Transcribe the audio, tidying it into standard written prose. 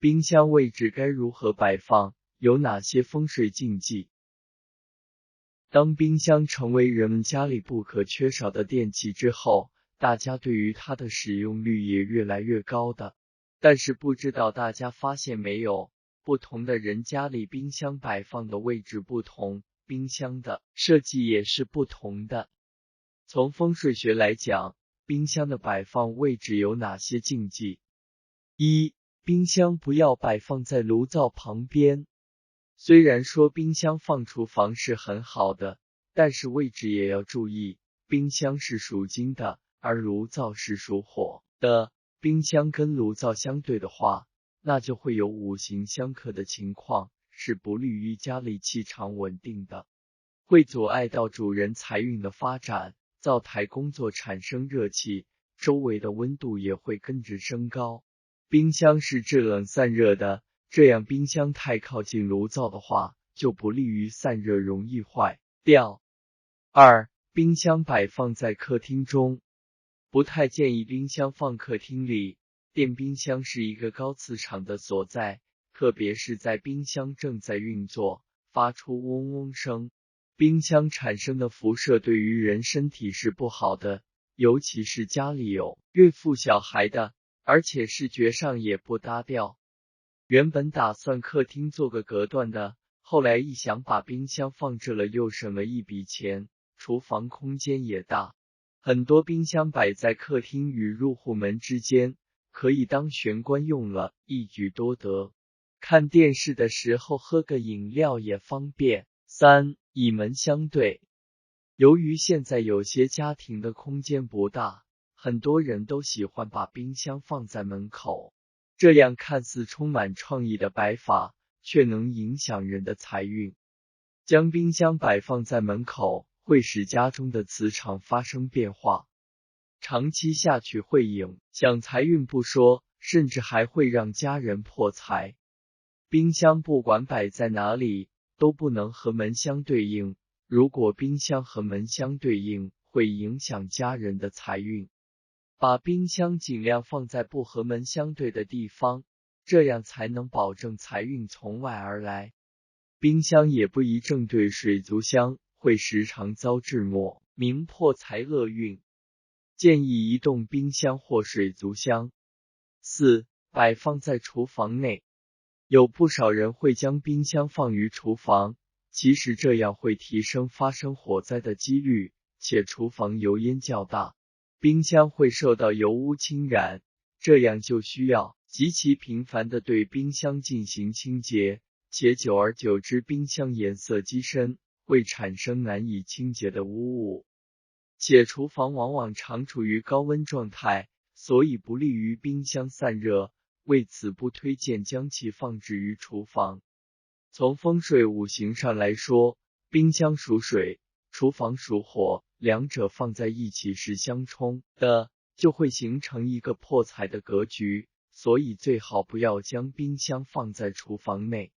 冰箱位置该如何摆放？有哪些风水禁忌？当冰箱成为人们家里不可缺少的电器之后，大家对于它的使用率也越来越高的。但是不知道大家发现没有，不同的人家里冰箱摆放的位置不同，冰箱的设计也是不同的。从风水学来讲，冰箱的摆放位置有哪些禁忌？一、冰箱不要摆放在炉灶旁边。虽然说冰箱放厨房是很好的，但是位置也要注意，冰箱是属金的，而炉灶是属火的。冰箱跟炉灶相对的话，那就会有五行相克的情况，是不利于家里气场稳定的，会阻碍到主人财运的发展。灶台工作产生热气，周围的温度也会跟着升高。冰箱是制冷散热的，这样冰箱太靠近炉灶的话，就不利于散热，容易坏掉。二、冰箱摆放在客厅中。不太建议冰箱放客厅里，电冰箱是一个高磁场的所在，特别是在冰箱正在运作，发出嗡嗡声，冰箱产生的辐射对于人身体是不好的，尤其是家里有孕妇小孩的，而且视觉上也不搭调。原本打算客厅做个隔断的，后来一想把冰箱放这了又省了一笔钱，厨房空间也大。很多冰箱摆在客厅与入户门之间，可以当玄关用了，一举多得。看电视的时候喝个饮料也方便。三、以门相对。由于现在有些家庭的空间不大，很多人都喜欢把冰箱放在门口，这样看似充满创意的摆法，却能影响人的财运。将冰箱摆放在门口，会使家中的磁场发生变化，长期下去会影响财运不说，甚至还会让家人破财。冰箱不管摆在哪里，都不能和门相对应，如果冰箱和门相对应，会影响家人的财运。把冰箱尽量放在不和门相对的地方，这样才能保证财运从外而来。冰箱也不宜正对水族箱，会时常遭致莫名破财厄运，建议移动冰箱或水族箱。四、摆放在厨房内。有不少人会将冰箱放于厨房，其实这样会提升发生火灾的几率，且厨房油烟较大，冰箱会受到油污侵染，这样就需要极其频繁地对冰箱进行清洁，且久而久之冰箱颜色积深，会产生难以清洁的污物，且厨房往往常处于高温状态，所以不利于冰箱散热，为此不推荐将其放置于厨房。从风水五行上来说，冰箱属水，厨房属火，两者放在一起是相冲的，就会形成一个破财的格局，所以最好不要将冰箱放在厨房内。